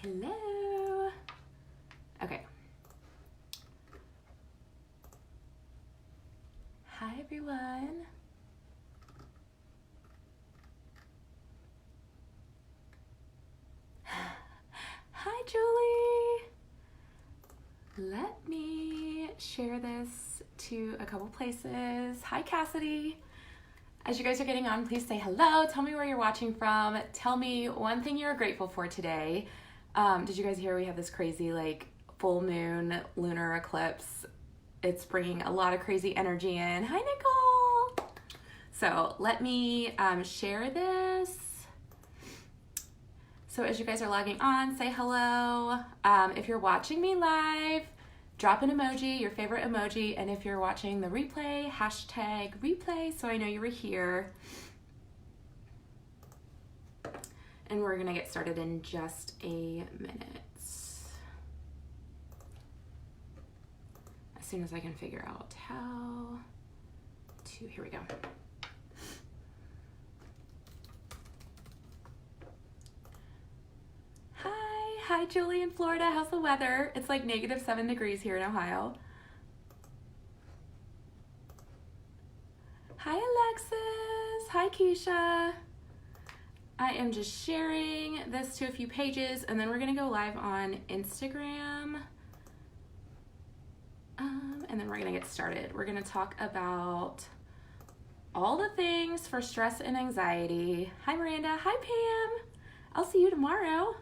Hello. Okay. Hi, everyone. Hi, Julie. Let me share this to a couple places. Hi, Cassidy. As you guys are getting on, please say hello. Tell me where you're watching from. Tell me one thing you're grateful for today. Did you guys hear we have this crazy full moon lunar eclipse? It's bringing a lot of crazy energy in. Hi, Nicole. So let me share this. So as you guys are logging on, say hello. If you're watching me live, drop an emoji, your favorite emoji. And if you're watching the replay, hashtag replay so I know you were here. And we're gonna get started in just a minute. As soon as I can figure out how to, here we go. Hi, Julie in Florida. How's the weather? It's like -7 degrees here in Ohio. Hi, Alexis. Hi, Keisha. I am just sharing this to a few pages, and then we're going to go live on Instagram. And then we're going to get started. We're going to talk about all the things for stress and anxiety. Hi, Miranda. Hi, Pam. I'll see you tomorrow.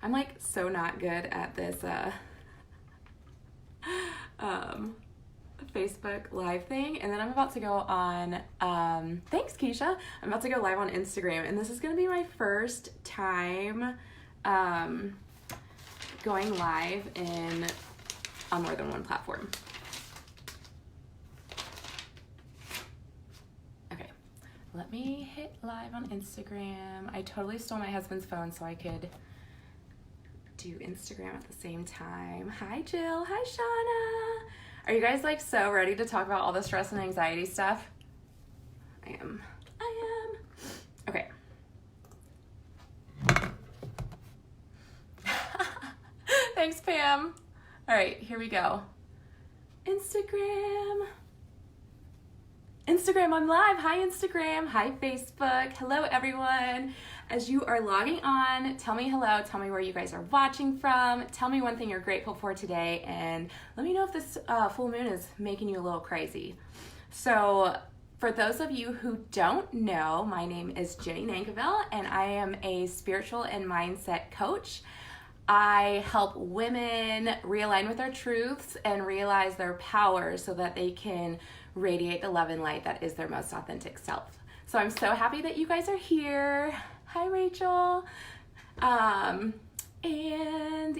I'm so not good at this Facebook live thing, and then I'm about to go on thanks, Keisha. I'm about to go live on Instagram, and this is gonna be my first time going live on more than one platform. Okay, let me hit live on Instagram. I totally stole my husband's phone so I could do Instagram at the same time. Hi, Jill. Hi, Shauna. Are you guys so ready to talk about all the stress and anxiety stuff? I am. Okay. Thanks, Pam. All right, here we go. Instagram, I'm live. Hi, Instagram. Hi, Facebook. Hello, everyone. As you are logging on, tell me hello. Tell me where you guys are watching from. Tell me one thing you're grateful for today, and let me know if this full moon is making you a little crazy. So for those of you who don't know, my name is Jenny Nankivell, and I am a spiritual and mindset coach. I help women realign with their truths and realize their power so that they can radiate the love and light that is their most authentic self. So I'm so happy that you guys are here. Hi, Rachel. And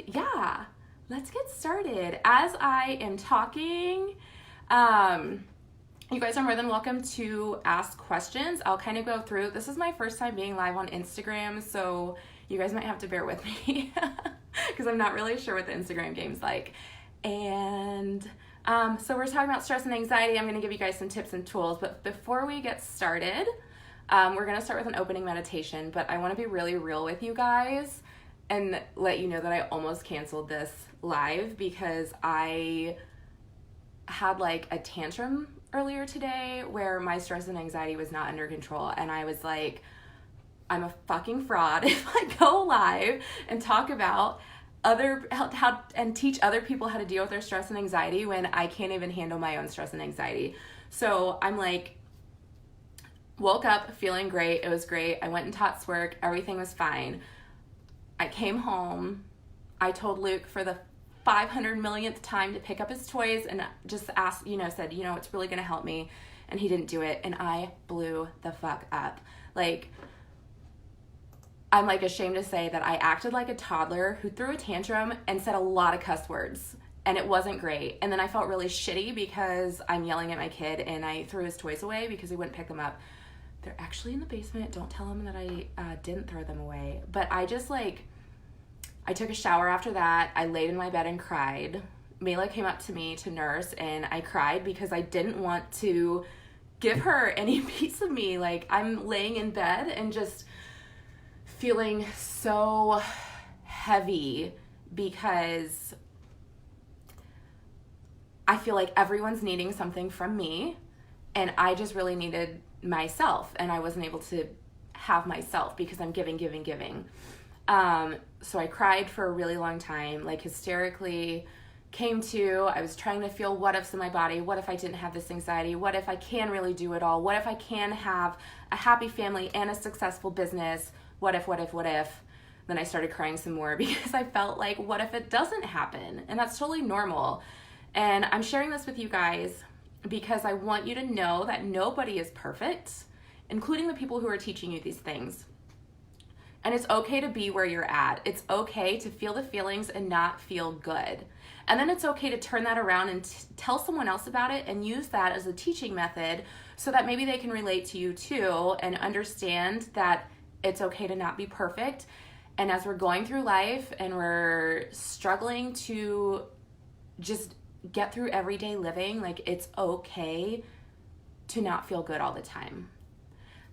yeah, let's get started. As I am talking, you guys are more than welcome to ask questions. I'll kind of go through. This is my first time being live on Instagram, so you guys might have to bear with me because I'm not really sure what the Instagram game's like. And so we're talking about stress and anxiety. I'm going to give you guys some tips and tools, but before we get started, we're going to start with an opening meditation, but I want to be really real with you guys and let you know that I almost canceled this live because I had a tantrum earlier today where my stress and anxiety was not under control, and I was like, I'm a fucking fraud if I go live and talk about how and teach other people how to deal with their stress and anxiety when I can't even handle my own stress and anxiety. So I'm woke up feeling great. It was great. I went and taught work. Everything was fine. I came home. I told Luke for the 500 millionth time to pick up his toys and just asked, said, it's really going to help me. And he didn't do it. And I blew the fuck up. I'm ashamed to say that I acted like a toddler who threw a tantrum and said a lot of cuss words, and it wasn't great. And then I felt really shitty because I'm yelling at my kid, and I threw his toys away because he wouldn't pick them up. They're actually in the basement. Don't tell him that I didn't throw them away. But I just I took a shower after that. I laid in my bed and cried. Mela came up to me to nurse, and I cried because I didn't want to give her any piece of me. Like, I'm laying in bed and just feeling so heavy because I feel like everyone's needing something from me, and I just really needed myself, and I wasn't able to have myself because I'm giving. So I cried for a really long time, like hysterically I was trying to feel what ifs in my body. What if I didn't have this anxiety? What if I can really do it all? What if I can have a happy family and a successful business? What if? Then I started crying some more because I felt like, what if it doesn't happen? And that's totally normal. And I'm sharing this with you guys because I want you to know that nobody is perfect, including the people who are teaching you these things. And it's okay to be where you're at. It's okay to feel the feelings and not feel good. And then it's okay to turn that around and tell someone else about it and use that as a teaching method so that maybe they can relate to you too and understand that it's okay to not be perfect. And as we're going through life and we're struggling to just get through everyday living, like, it's okay to not feel good all the time.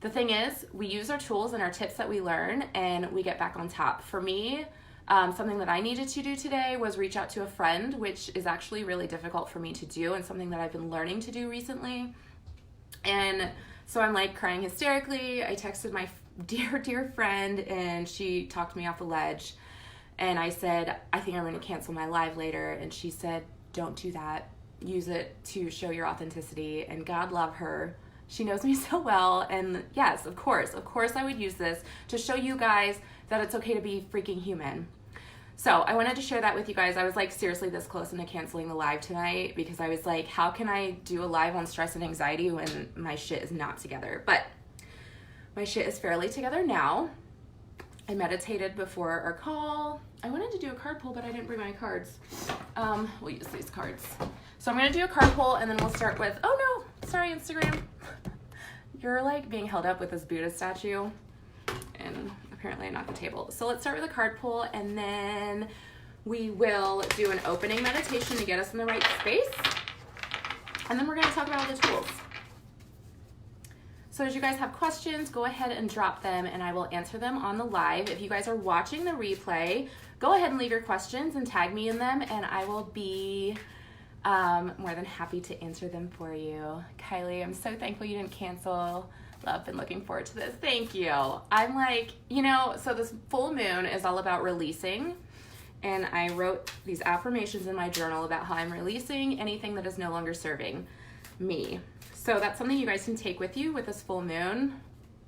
The thing is, we use our tools and our tips that we learn and we get back on top. For me, something that I needed to do today was reach out to a friend, which is actually really difficult for me to do and something that I've been learning to do recently. And so I'm like crying hysterically. I texted my dear friend and she talked me off the ledge. And I said, I think I'm going to cancel my live later. And she said, don't do that. Use it to show your authenticity. And God love her. She knows me so well, and yes, of course I would use this to show you guys that it's okay to be freaking human. So I wanted to share that with you guys. I was like seriously this close into canceling the live tonight because I was like, how can I do a live on stress and anxiety when my shit is not together? But my shit is fairly together now. I meditated before our call. I wanted to do a card pull, but I didn't bring my cards. We'll use these cards. So I'm going to do a card pull, and then we'll start with, oh no, sorry, Instagram. You're like being held up with this Buddha statue, and apparently I knocked the table. So let's start with a card pull, and then we will do an opening meditation to get us in the right space. And then we're going to talk about the tools. So as you guys have questions, go ahead and drop them and I will answer them on the live. If you guys are watching the replay, go ahead and leave your questions and tag me in them and I will be more than happy to answer them for you. Kylie, I'm so thankful you didn't cancel. Love, been looking forward to this. Thank you. I'm like, so this full moon is all about releasing. And I wrote these affirmations in my journal about how I'm releasing anything that is no longer serving me. So that's something you guys can take with you with this full moon.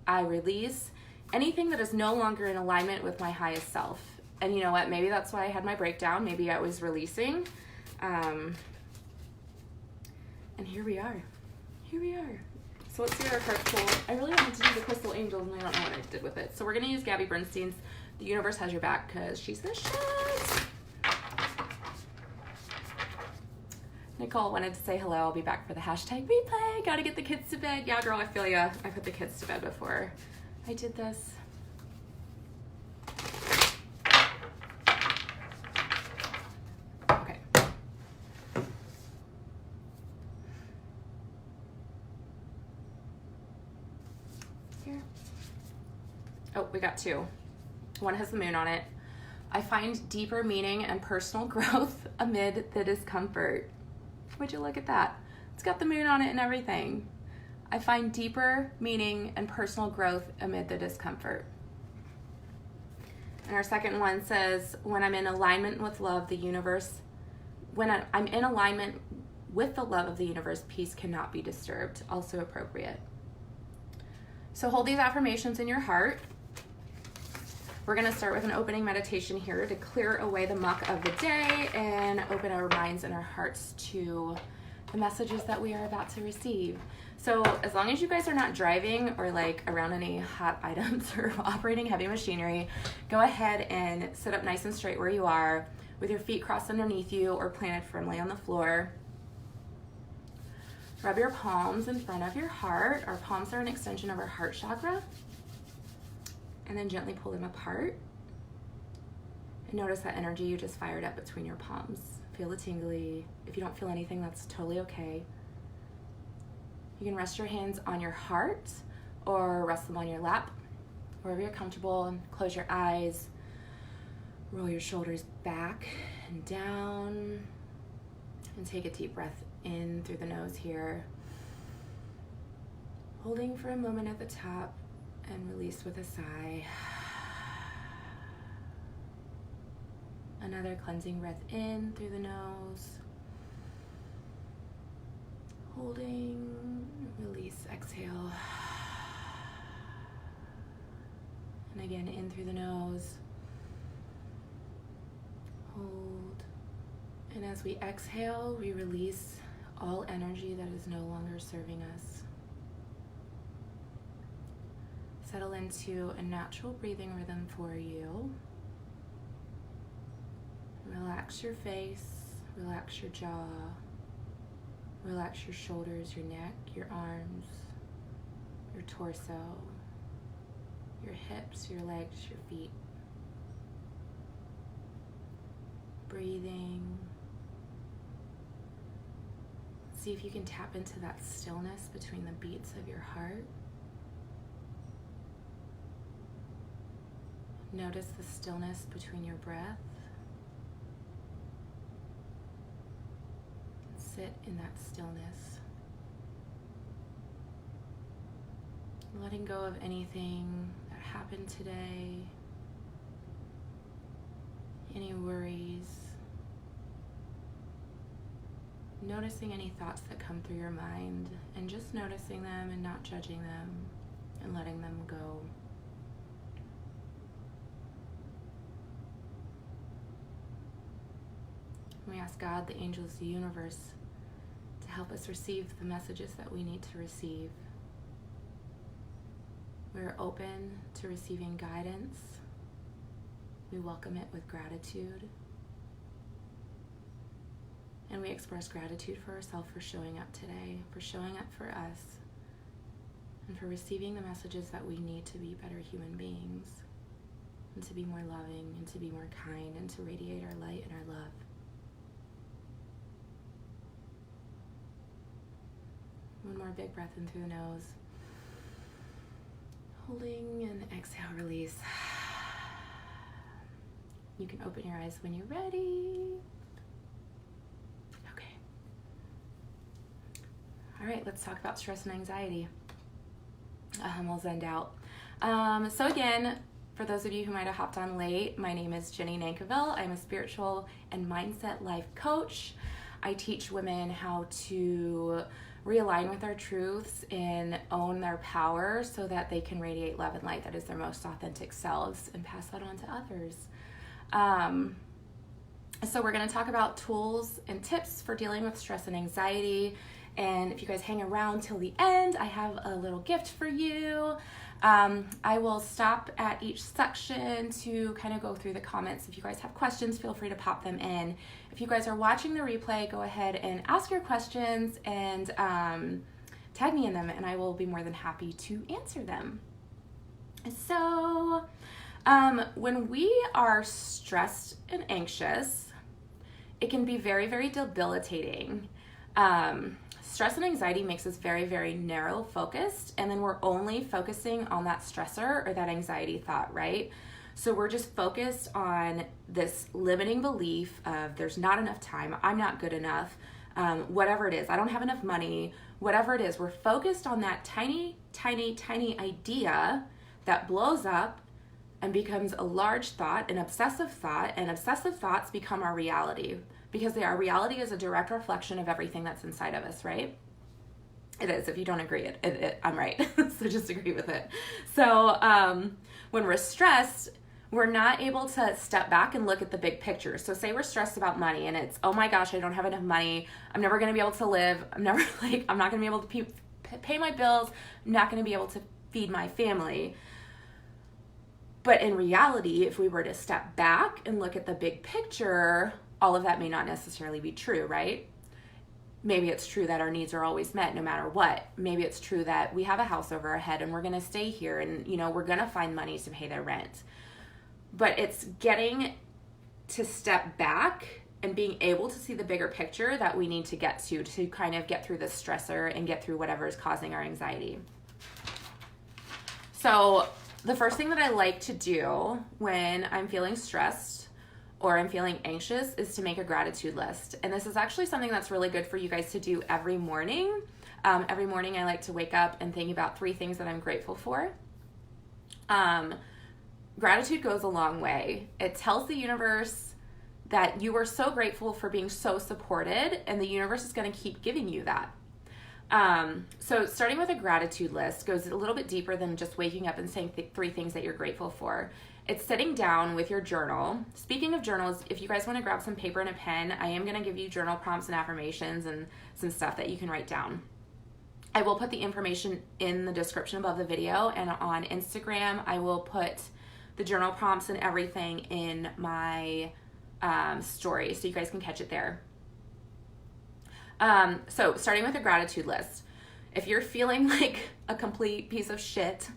I release anything that is no longer in alignment with my highest self. And you know what? Maybe that's why I had my breakdown. Maybe I was releasing. And here we are. So let's do our card pull. I really wanted to do the Crystal Angels and I don't know what I did with it. So we're going to use Gabby Bernstein's The Universe Has Your Back because she's the shit. Nicole wanted to say hello. I'll be back for the hashtag replay. Gotta get the kids to bed. Yeah, girl, I feel ya. I put the kids to bed before I did this. Okay. Here. Oh, we got two. One has the moon on it. I find deeper meaning and personal growth amid the discomfort. Would you look at that? It's got the moon on it and everything. I find deeper meaning and personal growth amid the discomfort. And our second one says, when I'm in alignment with love, the universe, when I'm in alignment with the love of the universe, peace cannot be disturbed. Also appropriate. So hold these affirmations in your heart. We're going to start with an opening meditation here to clear away the muck of the day and open our minds and our hearts to the messages that we are about to receive. So as long as you guys are not driving or like around any hot items or operating heavy machinery, go ahead and sit up nice and straight where you are with your feet crossed underneath you or planted firmly on the floor. Rub your palms in front of your heart. Our palms are an extension of our heart chakra. And then gently pull them apart. And notice that energy you just fired up between your palms. Feel the tingly. If you don't feel anything, that's totally okay. You can rest your hands on your heart or rest them on your lap, wherever you're comfortable, and close your eyes. Roll your shoulders back and down, and take a deep breath in through the nose here. Holding for a moment at the top and release with a sigh. Another cleansing breath in through the nose. Holding, release, exhale. And again, in through the nose. Hold. And as we exhale, we release all energy that is no longer serving us. Settle into a natural breathing rhythm for you. Relax your face, relax your jaw, relax your shoulders, your neck, your arms, your torso, your hips, your legs, your feet. Breathing. See if you can tap into that stillness between the beats of your heart. Notice the stillness between your breath. Sit in that stillness. Letting go of anything that happened today, any worries. Noticing any thoughts that come through your mind, and just noticing them and not judging them and letting them go. We ask God, the angels, the universe, to help us receive the messages that we need to receive. We're open to receiving guidance. We welcome it with gratitude. And we express gratitude for ourselves for showing up today, for showing up for us, and for receiving the messages that we need to be better human beings, and to be more loving, and to be more kind, and to radiate our light and our love. One more big breath in through the nose. Holding, and exhale, release. You can open your eyes when you're ready. Okay. All right, let's talk about stress and anxiety. We'll zend out. So again, for those of you who might have hopped on late, my name is Jenny Nankivell. I'm a spiritual and mindset life coach. I teach women how to realign with their truths and own their power so that they can radiate love and light that is their most authentic selves and pass that on to others. So we're going to talk about tools and tips for dealing with stress and anxiety. And if you guys hang around till the end, I have a little gift for you. I will stop at each section to kind of go through the comments. If you guys have questions, feel free to pop them in. If you guys are watching the replay, go ahead and ask your questions and tag me in them, and I will be more than happy to answer them. So when we are stressed and anxious, it can be very, very debilitating. Stress and anxiety makes us very, very narrow focused, and then we're only focusing on that stressor or that anxiety thought, right? So we're just focused on this limiting belief of there's not enough time, I'm not good enough, whatever it is, I don't have enough money, whatever it is. We're focused on that tiny, tiny, tiny idea that blows up and becomes a large thought, an obsessive thought, and obsessive thoughts become our reality. Because our reality is a direct reflection of everything that's inside of us, right? It is. If you don't agree, I'm right. So just agree with it. So when we're stressed, we're not able to step back and look at the big picture. So say we're stressed about money and it's, oh my gosh, I don't have enough money. I'm never going to be able to live. I'm not going to be able to pay my bills. I'm not going to be able to feed my family. But in reality, if we were to step back and look at the big picture, all of that may not necessarily be true, right? Maybe it's true that our needs are always met no matter what. Maybe it's true that we have a house over our head and we're going to stay here and, we're going to find money to pay their rent. But it's getting to step back and being able to see the bigger picture that we need to get to kind of get through this stressor and get through whatever is causing our anxiety. So the first thing that I like to do when I'm feeling stressed or I'm feeling anxious is to make a gratitude list. And this is actually something that's really good for you guys to do every morning. Every morning I like to wake up and think about 3 things that I'm grateful for. Gratitude goes a long way. It tells the universe that you are so grateful for being so supported, and the universe is going to keep giving you that. So starting with a gratitude list goes a little bit deeper than just waking up and saying 3 things that you're grateful for. It's sitting down with your journal. Speaking of journals, if you guys want to grab some paper and a pen, I am going to give you journal prompts and affirmations and some stuff that you can write down. I will put the information in the description above the video, and on Instagram, I will put the journal prompts and everything in my story, so you guys can catch it there. So starting with a gratitude list. If you're feeling like a complete piece of shit,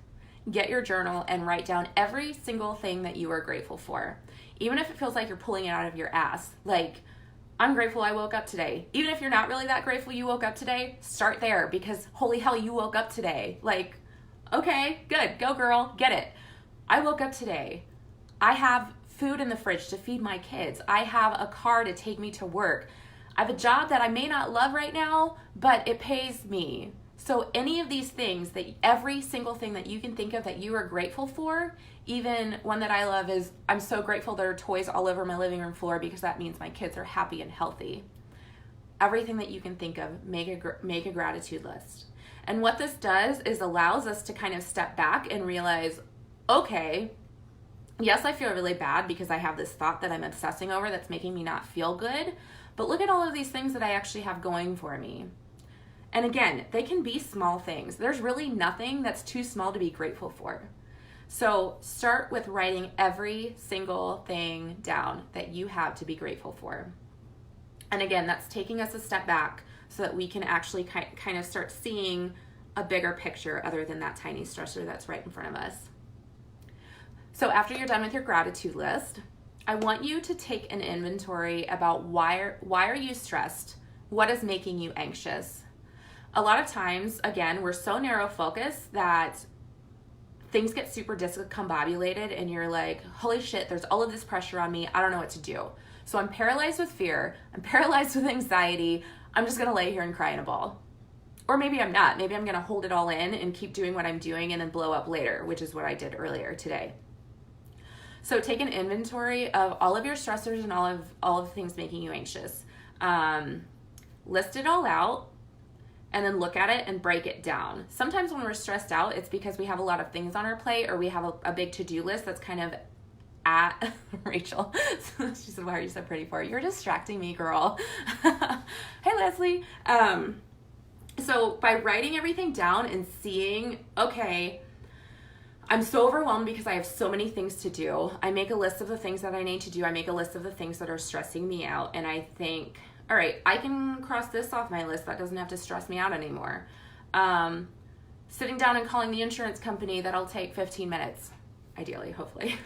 get your journal and write down every single thing that you are grateful for. Even if it feels like you're pulling it out of your ass. Like, I'm grateful I woke up today. Even if you're not really that grateful you woke up today, start there, because holy hell, you woke up today. Like, okay, good, go girl, get it. I woke up today. I have food in the fridge to feed my kids. I have a car to take me to work. I have a job that I may not love right now, but it pays me. So any of these things, that every single thing that you can think of that you are grateful for, even one that I love is, I'm so grateful there are toys all over my living room floor because that means my kids are happy and healthy. Everything that you can think of, make a gratitude list. And what this does is allows us to kind of step back and realize, okay, yes, I feel really bad because I have this thought that I'm obsessing over that's making me not feel good, but look at all of these things that I actually have going for me. And again, they can be small things. There's really nothing that's too small to be grateful for. So start with writing every single thing down that you have to be grateful for. And again, that's taking us a step back so that we can actually kind of start seeing a bigger picture other than that tiny stressor that's right in front of us. So after you're done with your gratitude list, I want you to take an inventory about why are you stressed? What is making you anxious? A lot of times, again, we're so narrow focused that things get super discombobulated and you're like, holy shit, there's all of this pressure on me. I don't know what to do. So I'm paralyzed with fear. I'm paralyzed with anxiety. I'm just going to lay here and cry in a ball. Or maybe I'm not. Maybe I'm going to hold it all in and keep doing what I'm doing and then blow up later, which is what I did earlier today. So take an inventory of all of your stressors and all of the things making you anxious. List it all out and then look at it and break it down. Sometimes when we're stressed out, it's because we have a lot of things on our plate or we have a big to-do list that's kind of at Rachel. She said, why are you so pretty for? You're distracting me, girl. Hey, Leslie. So by writing everything down and seeing, okay, I'm so overwhelmed because I have so many things to do. I make a list of the things that I need to do. I make a list of the things that are stressing me out. And I think, all right, I can cross this off my list. That doesn't have to stress me out anymore. Sitting down and calling the insurance company, that'll take 15 minutes, ideally, hopefully.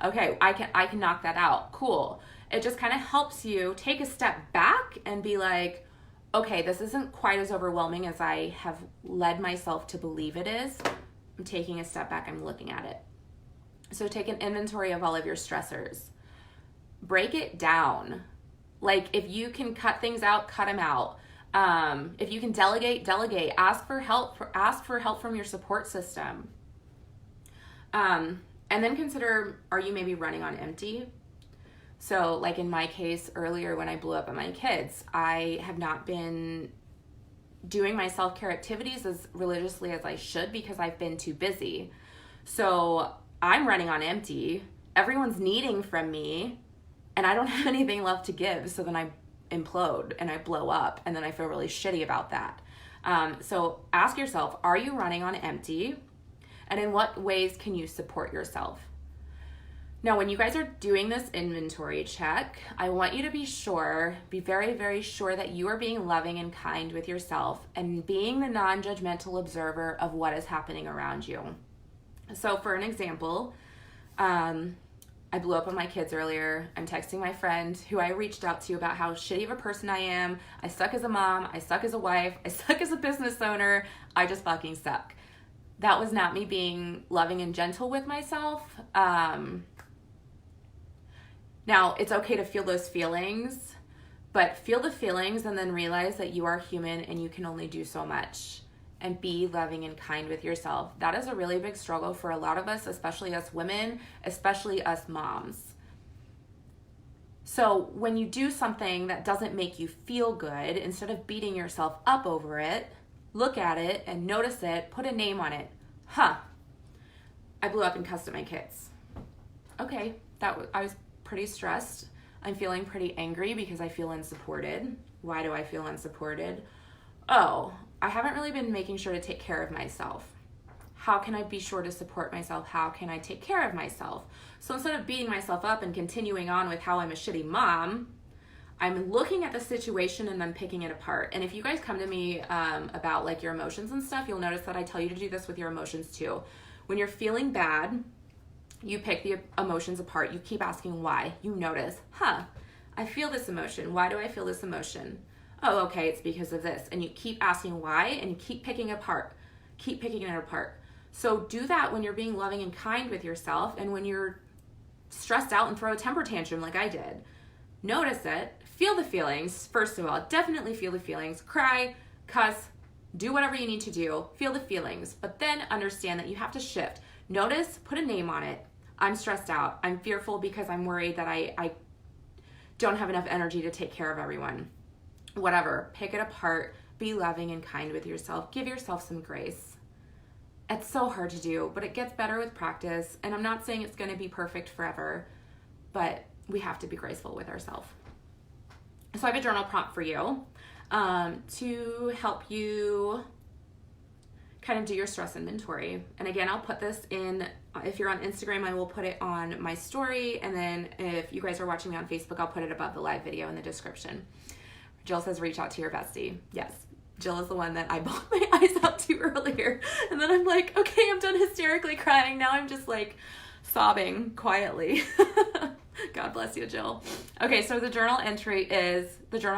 Okay, I can knock that out. Cool. It just kind of helps you take a step back and be like, okay, this isn't quite as overwhelming as I have led myself to believe it is. I'm taking a step back, I'm looking at it. So take an inventory of all of your stressors. Break it down. Like if you can cut things out, cut them out. If you can delegate, delegate. Ask for help from your support system. And then consider, are you maybe running on empty? So like in my case earlier when I blew up at my kids, I have not been doing my self-care activities as religiously as I should because I've been too busy. So I'm running on empty. Everyone's needing from me and I don't have anything left to give. So then I implode and I blow up and then I feel really shitty about that. So ask yourself, are you running on empty? And in what ways can you support yourself? Now, when you guys are doing this inventory check, I want you to be very, very sure that you are being loving and kind with yourself and being the non-judgmental observer of what is happening around you. So for an example, I I blew up on my kids earlier. I'm texting my friend who I reached out to about how shitty of a person I am. I suck as a mom. I suck as a wife. I suck as a business owner. I just fucking suck. That was not me being loving and gentle with myself. Now, it's okay to feel those feelings, but feel the feelings and then realize that you are human and you can only do so much. And be loving and kind with yourself. That is a really big struggle for a lot of us, especially us women, especially us moms. So when you do something that doesn't make you feel good, instead of beating yourself up over it, look at it and notice it, put a name on it. I blew up and cussed at my kids. Okay, I was pretty stressed. I'm feeling pretty angry because I feel unsupported. Why do I feel unsupported? Oh, I haven't really been making sure to take care of myself. How can I be sure to support myself? How can I take care of myself? So instead of beating myself up and continuing on with how I'm a shitty mom, I'm looking at the situation and I'm picking it apart. And if you guys come to me about like your emotions and stuff, you'll notice that I tell you to do this with your emotions too. When you're feeling bad, you pick the emotions apart. You keep asking why. You notice, I feel this emotion. Why do I feel this emotion? Oh, okay, it's because of this. And you keep asking why and you keep picking it apart. Keep picking it apart. So do that when you're being loving and kind with yourself and when you're stressed out and throw a temper tantrum like I did. Notice it. Feel the feelings. First of all, definitely feel the feelings. Cry, cuss, do whatever you need to do. Feel the feelings. But then understand that you have to shift. Notice, put a name on it. I'm stressed out. I'm fearful because I'm worried that I don't have enough energy to take care of everyone. Whatever, pick it apart, be loving and kind with yourself, give yourself some grace. It's so hard to do, but it gets better with practice, and I'm not saying it's going to be perfect forever, but we have to be graceful with ourselves. So I have a journal prompt for you to help you kind of do your stress inventory. And again, I'll put this in, if you're on Instagram, I will put it on my story, and then if you guys are watching me on Facebook, I'll put it above the live video in the description. Jill says, reach out to your bestie. Yes, Jill is the one that I bawled my eyes out to earlier. And then I'm like, okay, I'm done hysterically crying. Now I'm just like sobbing quietly. God bless you, Jill. Okay, so the journal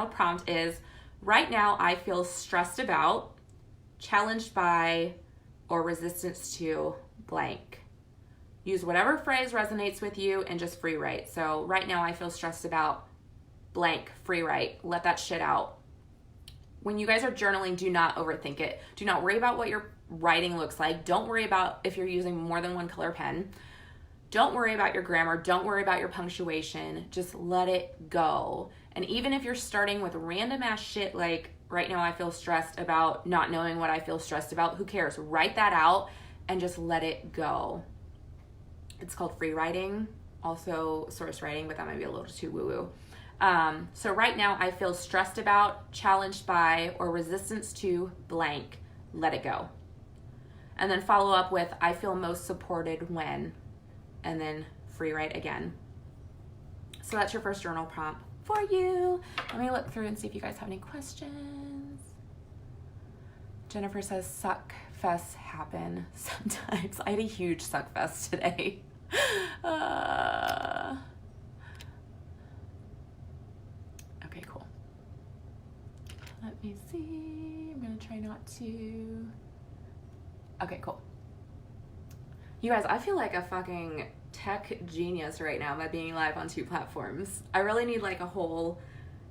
prompt is, right now I feel stressed about, challenged by, or resistance to blank. Use whatever phrase resonates with you and just free write. So right now I feel stressed about blank, free write. Let that shit out. When you guys are journaling, do not overthink it. Do not worry about what your writing looks like. Don't worry about if you're using more than one color pen. Don't worry about your grammar. Don't worry about your punctuation. Just let it go. And even if you're starting with random ass shit like, right now I feel stressed about not knowing what I feel stressed about, who cares? Write that out and just let it go. It's called free writing, also source writing, but that might be a little too woo-woo. So right now I feel stressed about, challenged by, or resistance to blank. Let it go. And then follow up with, I feel most supported when, and then free write again. So that's your first journal prompt for you. Let me look through and see if you guys have any questions. Jennifer says, suck fests happen sometimes. I had a huge suck fest today. Okay, cool. Let me see. I'm gonna try not to. Okay, cool. You guys, I feel like a fucking tech genius right now by being live on 2 platforms. I really need like a whole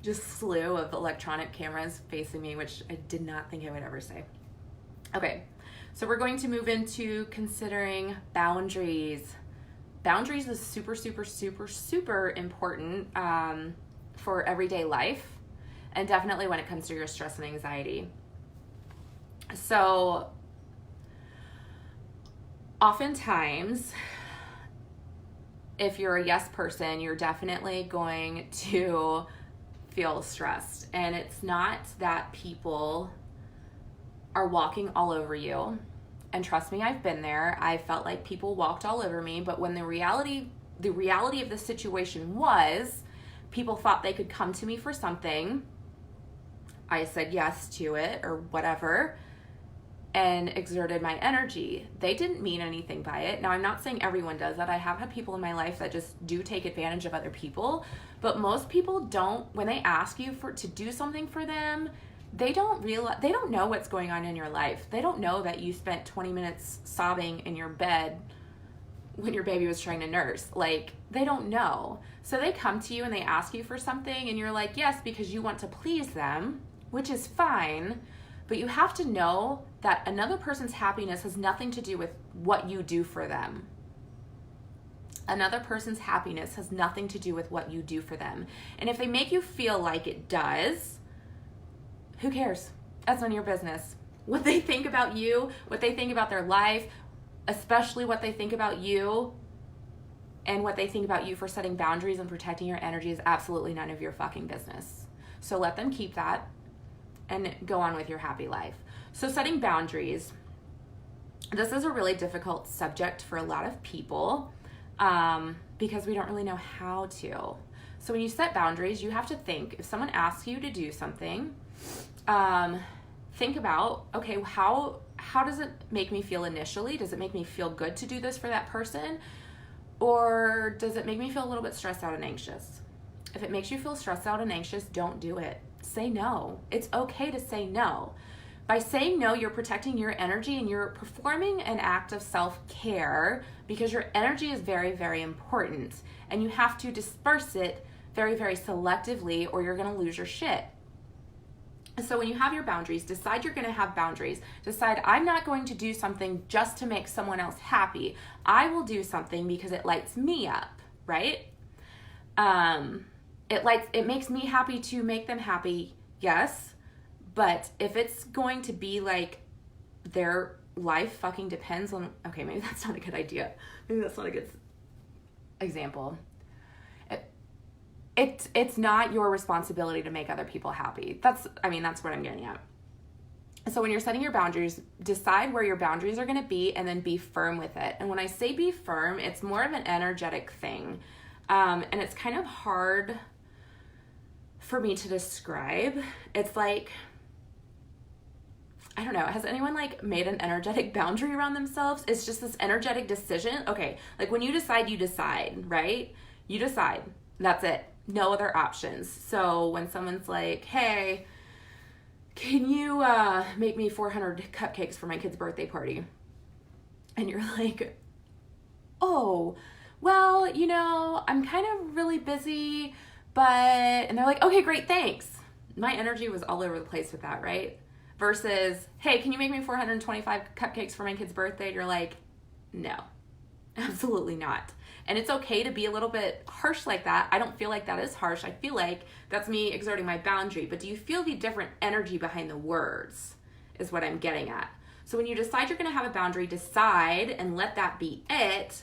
just slew of electronic cameras facing me, which I did not think I would ever say. Okay, so we're going to move into considering boundaries. Boundaries is super, super, super, super important for everyday life, and definitely when it comes to your stress and anxiety. So oftentimes, if you're a yes person, you're definitely going to feel stressed. And it's not that people are walking all over you. And trust me, I've been there. I felt like people walked all over me, but when the reality of the situation was, people thought they could come to me for something. I said yes to it or whatever. and exerted my energy. They didn't mean anything by it. Now, I'm not saying everyone does that. I have had people in my life that just do take advantage of other people, but most people don't. When they ask you to do something for them, they don't know what's going on in your life. They don't know that you spent 20 minutes sobbing in your bed when your baby was trying to nurse. Like, they don't know. So they come to you and they ask you for something, and you're like, yes, because you want to please them, which is fine. But you have to know that another person's happiness has nothing to do with what you do for them. Another person's happiness has nothing to do with what you do for them. And if they make you feel like it does, who cares? That's none of your business. What they think about you, what they think about their life, especially what they think about you, and what they think about you for setting boundaries and protecting your energy is absolutely none of your fucking business. So let them keep that and go on with your happy life. So setting boundaries, this is a really difficult subject for a lot of people because we don't really know how to. So when you set boundaries, you have to think, if someone asks you to do something, think about, okay, how does it make me feel initially? Does it make me feel good to do this for that person? Or does it make me feel a little bit stressed out and anxious? If it makes you feel stressed out and anxious, don't do it. Say no. It's okay to say no. By saying no, you're protecting your energy and you're performing an act of self-care because your energy is very, very important and you have to disperse it very, very selectively or you're going to lose your shit. So when you have your boundaries, decide you're going to have boundaries. Decide, I'm not going to do something just to make someone else happy. I will do something because it lights me up, right? It makes me happy to make them happy, yes. But if it's going to be like their life fucking depends on, okay, maybe that's not a good idea. Maybe that's not a good example. It's not your responsibility to make other people happy. That's what I'm getting at. So when you're setting your boundaries, decide where your boundaries are going to be and then be firm with it. And when I say be firm, it's more of an energetic thing. And it's kind of hard for me to describe. It's like, I don't know, has anyone like made an energetic boundary around themselves? It's just this energetic decision. Okay, like when you decide, right? You decide, that's it. No other options. So when someone's like, hey, can you make me 400 cupcakes for my kid's birthday party? And you're like, oh, well, I'm kind of really busy, and they're like, okay, great, thanks. My energy was all over the place with that, right? Versus, hey, can you make me 425 cupcakes for my kid's birthday? And you're like, no, absolutely not. And it's okay to be a little bit harsh like that. I don't feel like that is harsh. I feel like that's me exerting my boundary. But do you feel the different energy behind the words is what I'm getting at. So when you decide you're going to have a boundary, decide and let that be it.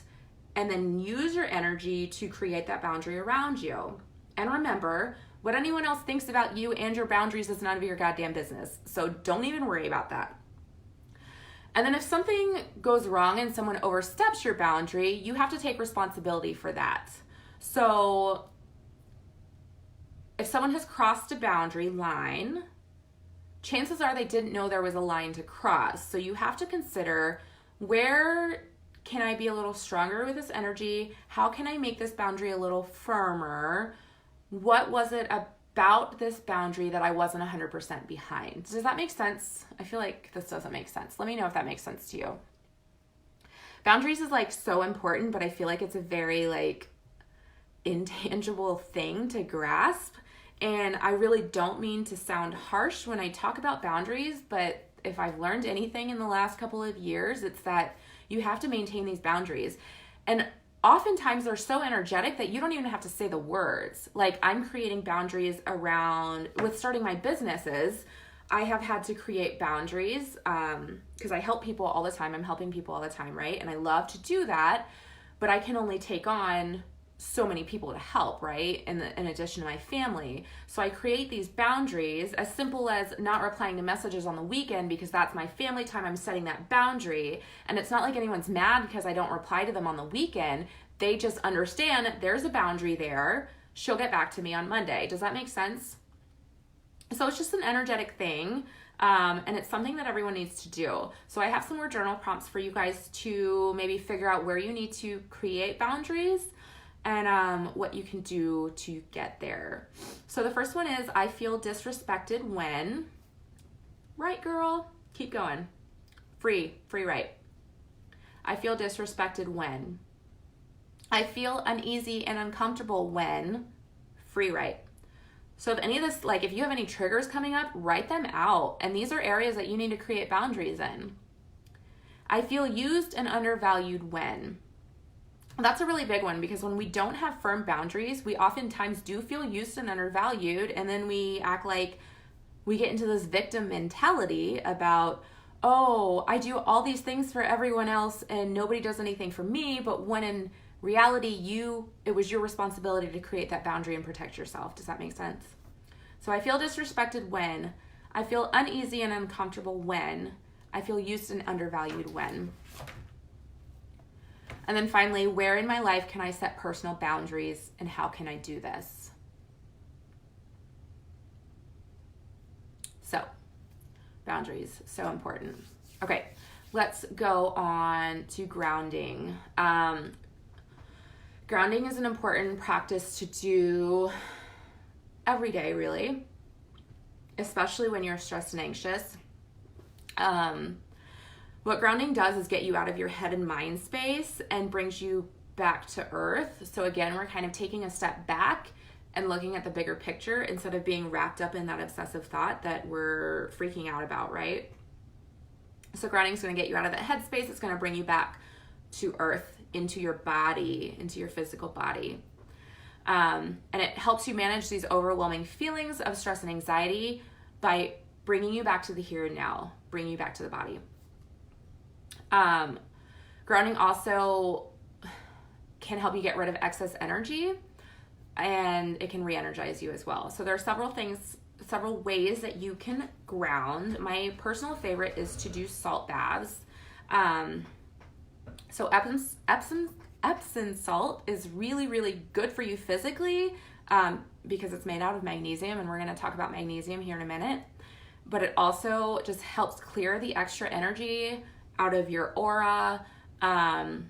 And then use your energy to create that boundary around you. And remember, what anyone else thinks about you and your boundaries is none of your goddamn business. So don't even worry about that. And then if something goes wrong and someone oversteps your boundary, you have to take responsibility for that. So if someone has crossed a boundary line, chances are they didn't know there was a line to cross. So you have to consider, where can I be a little stronger with this energy? How can I make this boundary a little firmer? What was it about this boundary that I wasn't 100% behind? Does that make sense? I feel like this doesn't make sense. Let me know if that makes sense to you. Boundaries is like so important, but I feel like it's a very like intangible thing to grasp. And I really don't mean to sound harsh when I talk about boundaries, but if I've learned anything in the last couple of years, it's that you have to maintain these boundaries. And oftentimes they're so energetic that you don't even have to say the words. Like, I'm creating boundaries with starting my businesses. I have had to create boundaries because I help people all the time. I'm helping people all the time, right? And I love to do that, but I can only take on so many people to help, right? In addition to my family. So I create these boundaries, as simple as not replying to messages on the weekend because that's my family time. I'm setting that boundary. And it's not like anyone's mad because I don't reply to them on the weekend. They just understand that there's a boundary there. She'll get back to me on Monday. Does that make sense? So it's just an energetic thing. And it's something that everyone needs to do. So I have some more journal prompts for you guys to maybe figure out where you need to create boundaries and what you can do to get there. So the first one is, I feel disrespected when, right girl, keep going. Free right. I feel disrespected when. I feel uneasy and uncomfortable when, free right. So if any of this, like if you have any triggers coming up, write them out. And these are areas that you need to create boundaries in. I feel used and undervalued when. That's a really big one, because when we don't have firm boundaries, we oftentimes do feel used and undervalued. And then we act like we get into this victim mentality about, oh, I do all these things for everyone else and nobody does anything for me. But when in reality, it was your responsibility to create that boundary and protect yourself. Does that make sense? So I feel disrespected when. I feel uneasy and uncomfortable when. I feel used and undervalued when. And then finally, where in my life can I set personal boundaries and how can I do this? So, boundaries, so important. Okay, let's go on to grounding. Grounding is an important practice to do every day, really, especially when you're stressed and anxious. What grounding does is get you out of your head and mind space and brings you back to earth. So again, we're kind of taking a step back and looking at the bigger picture instead of being wrapped up in that obsessive thought that we're freaking out about, right? So grounding is going to get you out of that head space. It's going to bring you back to earth, into your body, into your physical body. And it helps you manage these overwhelming feelings of stress and anxiety by bringing you back to the here and now, bringing you back to the body. Grounding also can help you get rid of excess energy, and it can re-energize you as well. So there are several ways that you can ground. My personal favorite is to do salt baths. So Epsom salt is really, really good for you physically because it's made out of magnesium, and we're going to talk about magnesium here in a minute. But it also just helps clear the extra energy out of your aura, and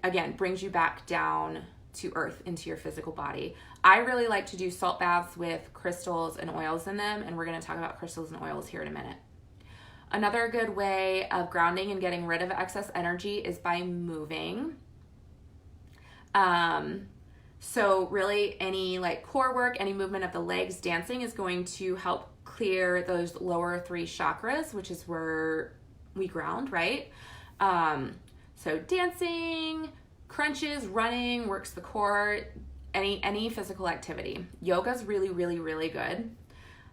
again, brings you back down to earth, into your physical body. I really like to do salt baths with crystals and oils in them, and we're going to talk about crystals and oils here in a minute. Another good way of grounding and getting rid of excess energy is by moving. So really any like core work, any movement of the legs, dancing is going to help clear those lower 3 chakras, which is where we ground, right? So dancing, crunches, running works the core, any physical activity. Yoga is really, really, really good.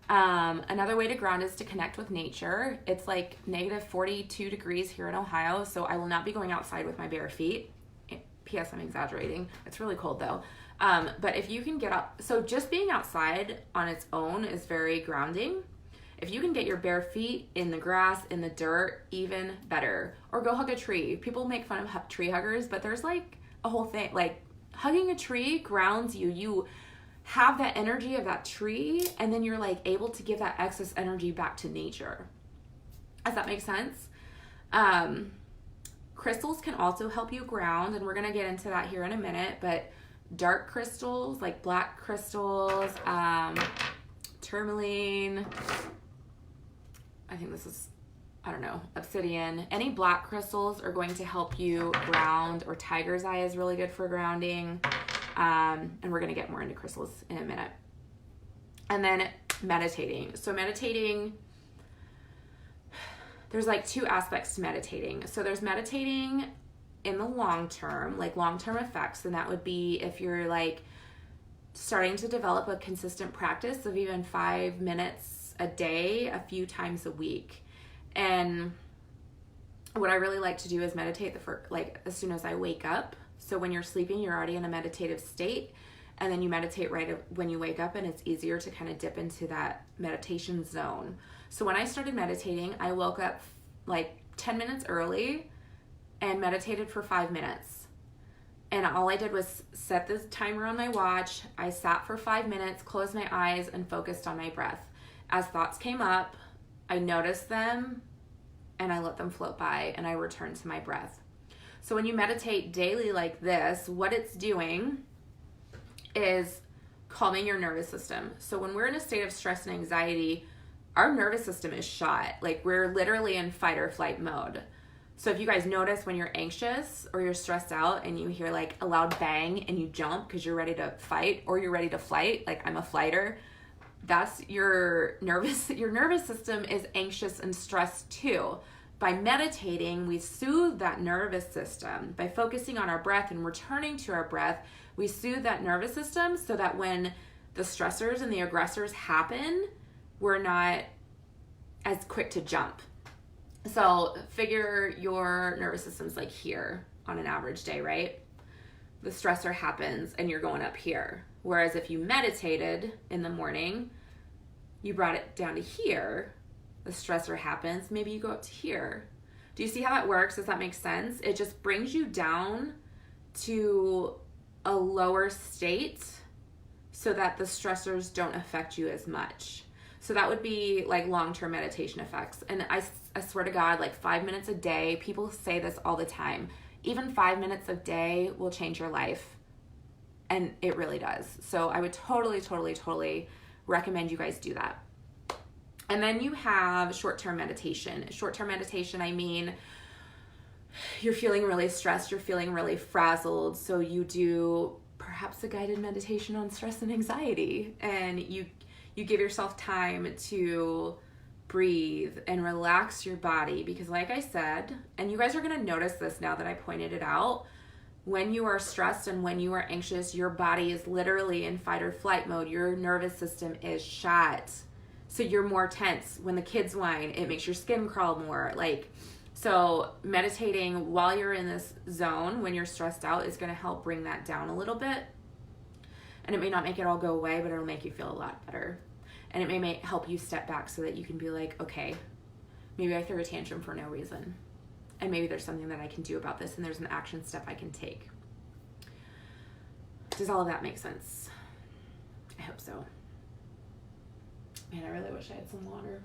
Another way to ground is to connect with nature. It's like negative 42 degrees here in Ohio, so I will not be going outside with my bare feet. P.S. I'm exaggerating. It's really cold though. But if you can get up, so just being outside on its own is very grounding. If you can get your bare feet in the grass, in the dirt, even better. Or go hug a tree. People make fun of tree huggers, but there's like a whole thing. Like hugging a tree grounds you. You have that energy of that tree, and then you're like able to give that excess energy back to nature. Does that make sense? Crystals can also help you ground, and we're going to get into that here in a minute, but dark crystals like black crystals, tourmaline, I think this is, I don't know, obsidian. Any black crystals are going to help you ground, or tiger's eye is really good for grounding. And we're going to get more into crystals in a minute. And then meditating. So meditating, there's like 2 aspects to meditating. So there's meditating in the long term, like long-term effects. And that would be if you're like starting to develop a consistent practice of even 5 minutes a day, a few times a week. And what I really like to do is meditate like as soon as I wake up. So when you're sleeping, you're already in a meditative state, and then you meditate right when you wake up, and it's easier to kind of dip into that meditation zone. So when I started meditating, I woke up like 10 minutes early and meditated for 5 minutes. And all I did was set the timer on my watch. I sat for 5 minutes, closed my eyes, and focused on my breath. As thoughts came up, I notice them, and I let them float by, and I return to my breath. So when you meditate daily like this, what it's doing is calming your nervous system. So when we're in a state of stress and anxiety, our nervous system is shot. Like, we're literally in fight or flight mode. So if you guys notice when you're anxious or you're stressed out and you hear like a loud bang and you jump because you're ready to fight or you're ready to flight, like I'm a flighter, that's your nervous system is anxious and stressed too. By meditating, we soothe that nervous system. By focusing on our breath and returning to our breath, we soothe that nervous system so that when the stressors and the aggressors happen, we're not as quick to jump. So figure your nervous system's like here on an average day, right? The stressor happens and you're going up here. Whereas if you meditated in the morning, you brought it down to here, the stressor happens, maybe you go up to here. Do you see how that works? Does that make sense? It just brings you down to a lower state so that the stressors don't affect you as much. So that would be like long-term meditation effects. And I swear to God, like 5 minutes a day, people say this all the time. Even 5 minutes a day will change your life. And it really does. So I would totally recommend you guys do that. And then you have short-term meditation. Short-term meditation, I mean, you're feeling really stressed, you're feeling really frazzled, so you do perhaps a guided meditation on stress and anxiety, and you give yourself time to breathe and relax your body, because like I said, and you guys are going to notice this now that I pointed it out, when you are stressed and when you are anxious, your body is literally in fight or flight mode. Your nervous system is shot. So you're more tense. When the kids whine, it makes your skin crawl more. So meditating while you're in this zone, when you're stressed out, is going to help bring that down a little bit. And it may not make it all go away, but it'll make you feel a lot better. And it may help you step back so that you can be like, okay, maybe I threw a tantrum for no reason. And maybe there's something that I can do about this, and there's an action step I can take. Does all of that make sense? I hope so. Man, I really wish I had some water.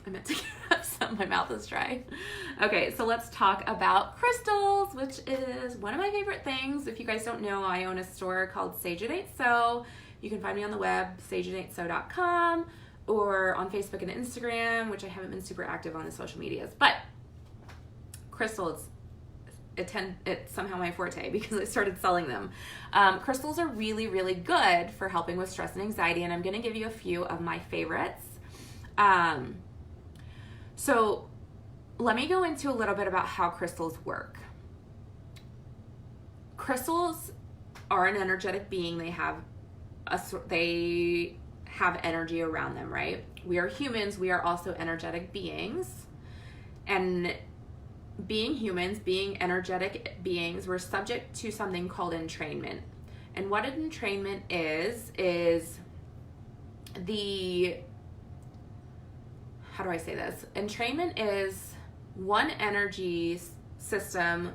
I meant to get some. My mouth is dry. Okay, so let's talk about crystals, which is one of my favorite things. If you guys don't know, I own a store called Sage It Ain't So. You can find me on the web, sageitaintso.com, or on Facebook and Instagram, which I haven't been super active on the social medias. But crystals, it's somehow my forte because I started selling them. Crystals are really, really good for helping with stress and anxiety, and I'm going to give you a few of my favorites. So let me go into a little bit about how crystals work. Crystals are an energetic being. They have energy around them, right? We are humans. We are also energetic beings. And being humans, being energetic beings, we're subject to something called entrainment. And what an entrainment is the, how do I say this? Entrainment is one energy system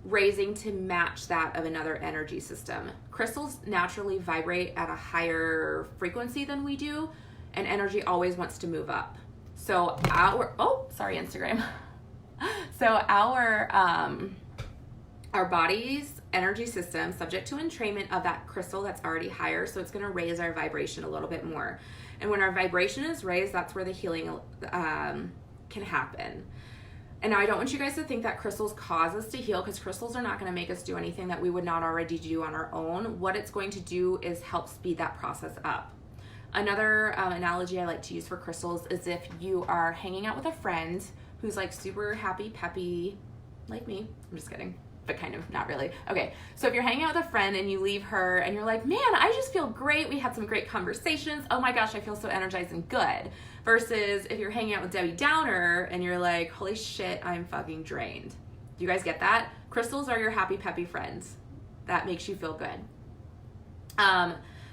raising to match that of another energy system. Crystals naturally vibrate at a higher frequency than we do, and energy always wants to move up. So Instagram. So our body's energy system, subject to entrainment of that crystal that's already higher, so it's going to raise our vibration a little bit more. And when our vibration is raised, that's where the healing can happen. And now I don't want you guys to think that crystals cause us to heal, because crystals are not going to make us do anything that we would not already do on our own. What it's going to do is help speed that process up. Another analogy I like to use for crystals is if you are hanging out with a friend who's like super happy, peppy, like me. I'm just kidding, but kind of not really. Okay, so if you're hanging out with a friend and you leave her and you're like, man, I just feel great. We had some great conversations. Oh my gosh, I feel so energized and good. Versus if you're hanging out with Debbie Downer and you're like, holy shit, I'm fucking drained. Do you guys get that? Crystals are your happy, peppy friends. That makes you feel good.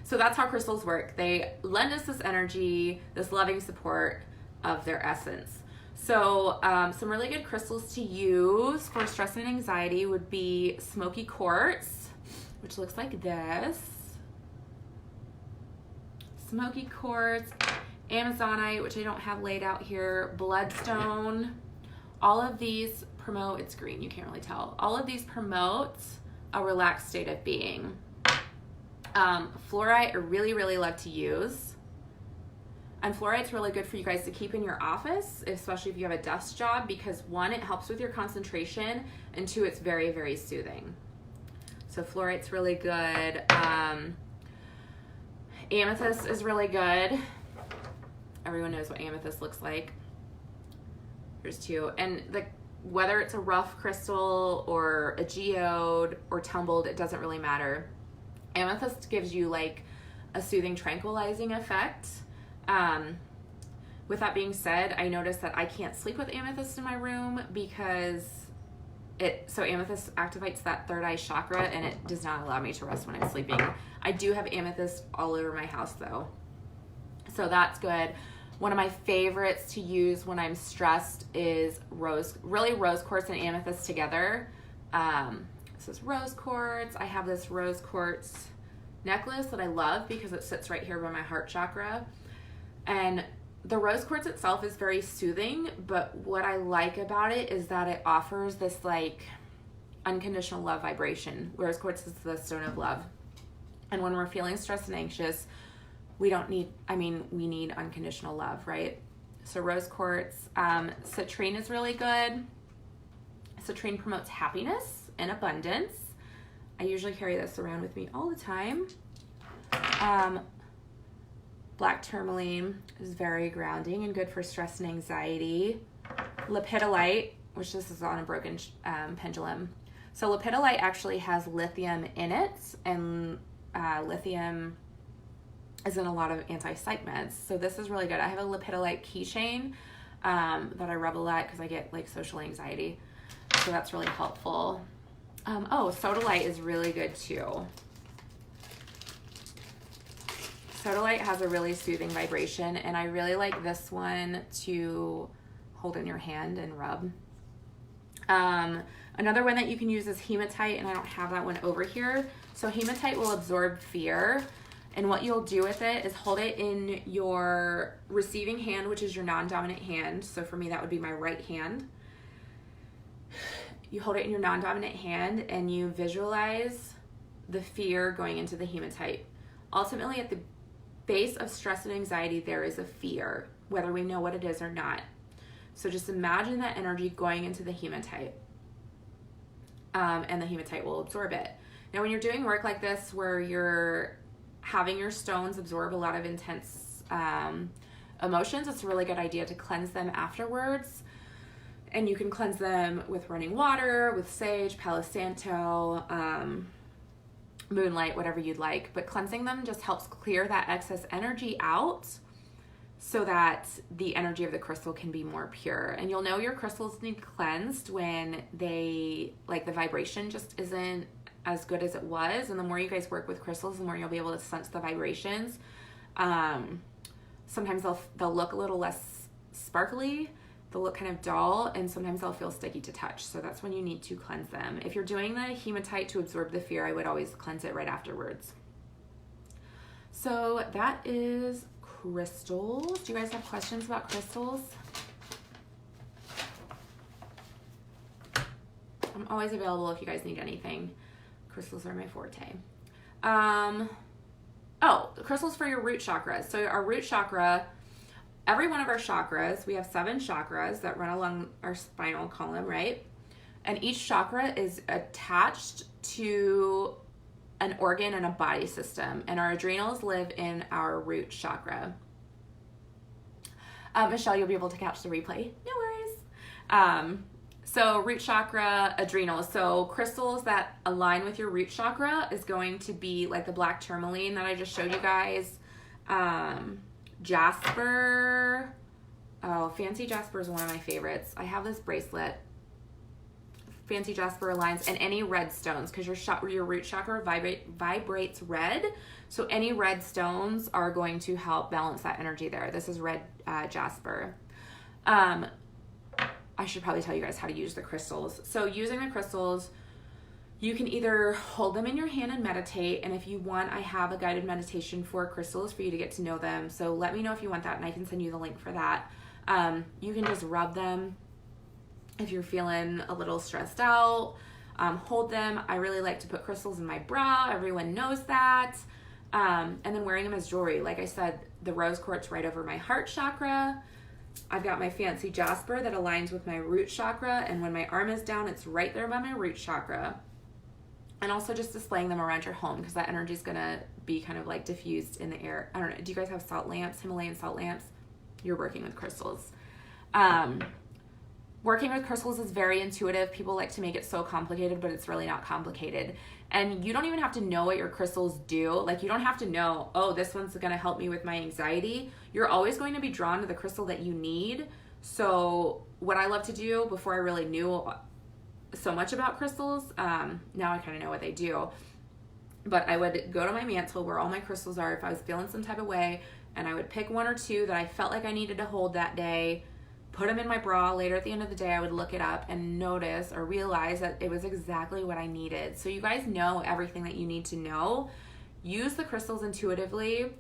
So that's how crystals work. They lend us this energy, this loving support of their essence. So some really good crystals to use for stress and anxiety would be smoky quartz, which looks like this. Smoky quartz. Amazonite, which I don't have laid out here, Bloodstone. All of these promote, it's green, you can't really tell. All of these promote a relaxed state of being. Flourite I really, really love to use. And Flourite's really good for you guys to keep in your office, especially if you have a desk job, because one, it helps with your concentration, and two, it's very, very soothing. So Flourite's really good. Amethyst is really good. Everyone knows what amethyst looks like. Here's two. And whether it's a rough crystal or a geode or tumbled, it doesn't really matter. Amethyst gives you like a soothing, tranquilizing effect. With that being said, I noticed that I can't sleep with amethyst in my room because amethyst activates that third eye chakra and it does not allow me to rest when I'm sleeping. I do have amethyst all over my house though, so that's good. One of my favorites to use when I'm stressed is rose quartz and amethyst together. This is rose quartz. I have this rose quartz necklace that I love because it sits right here by my heart chakra. And the rose quartz itself is very soothing, but what I like about it is that it offers this like unconditional love vibration. Rose quartz is the stone of love. And when we're feeling stressed and anxious, we need unconditional love, right? So rose quartz. Citrine is really good. Citrine promotes happiness and abundance. I usually carry this around with me all the time. Black tourmaline is very grounding and good for stress and anxiety. Lepidolite, which this is on a broken pendulum. So lepidolite actually has lithium in it, and lithium is in a lot of anti-psych meds. So this is really good. I have a lepidolite keychain that I rub a lot because I get like social anxiety. So that's really helpful. Sodalite is really good too. Sodalite has a really soothing vibration, and I really like this one to hold in your hand and rub. Another one that you can use is Hematite, and I don't have that one over here. So Hematite will absorb fear, and what you'll do with it is hold it in your receiving hand, which is your non-dominant hand. So for me, that would be my right hand. You hold it in your non-dominant hand, and you visualize the fear going into the hematite. Ultimately, at the base of stress and anxiety, there is a fear, whether we know what it is or not. So just imagine that energy going into the hematite, and the hematite will absorb it. Now, when you're doing work like this, where you're having your stones absorb a lot of intense emotions, it's a really good idea to cleanse them afterwards. And you can cleanse them with running water, with sage, Palo Santo, moonlight, whatever you'd like. But cleansing them just helps clear that excess energy out so that the energy of the crystal can be more pure. And you'll know your crystals need cleansed when the vibration just isn't as good as it was. And the more you guys work with crystals, the more you'll be able to sense the vibrations. Sometimes they'll look a little less sparkly. They'll look kind of dull, and sometimes they'll feel sticky to touch. So that's when you need to cleanse them. If you're doing the hematite to absorb the fear, I would always cleanse it right afterwards. So that is crystals. Do you guys have questions about crystals? I'm always available if you guys need anything. Crystals are my forte. Crystals for your root chakras. So our root chakra, every one of our chakras, we have 7 chakras that run along our spinal column, right? And each chakra is attached to an organ and a body system. And our adrenals live in our root chakra. Michelle, you'll be able to catch the replay. No worries. So root chakra, adrenals. So crystals that align with your root chakra is going to be like the black tourmaline that I just showed you guys. Jasper. Fancy Jasper is one of my favorites. I have this bracelet. Fancy Jasper aligns, and any red stones, because your root chakra vibrates red. So any red stones are going to help balance that energy there. This is red Jasper. I should probably tell you guys how to use the crystals. So using the crystals, You can either hold them in your hand and meditate, and if you want, I have a guided meditation for crystals for you to get to know them. So let me know if you want that, and I can send you the link for that. You can just rub them if you're feeling a little stressed out. Hold them. I really like to put crystals in my brow. Everyone knows that. And then wearing them as jewelry. Like I said, the rose quartz right over my heart chakra. I've got my fancy Jasper that aligns with my root chakra, and when my arm is down, it's right there by my root chakra. And also just displaying them around your home, because that energy is going to be kind of like diffused in the air. I don't know. Do you guys have salt lamps, Himalayan salt lamps? You're working with crystals. Working with crystals is very intuitive. People like to make it so complicated, but it's really not complicated. And you don't even have to know what your crystals do. Like, you don't have to know, oh, this one's going to help me with my anxiety. You're always going to be drawn to the crystal that you need. So what I love to do, before I really knew so much about crystals, now I kind of know what they do, but I would go to my mantle where all my crystals are if I was feeling some type of way, and I would pick one or two that I felt like I needed to hold that day, put them in my bra. Later at the end of the day, I would look it up and notice or realize that it was exactly what I needed. So you guys know everything that you need to know. Use the crystals intuitively.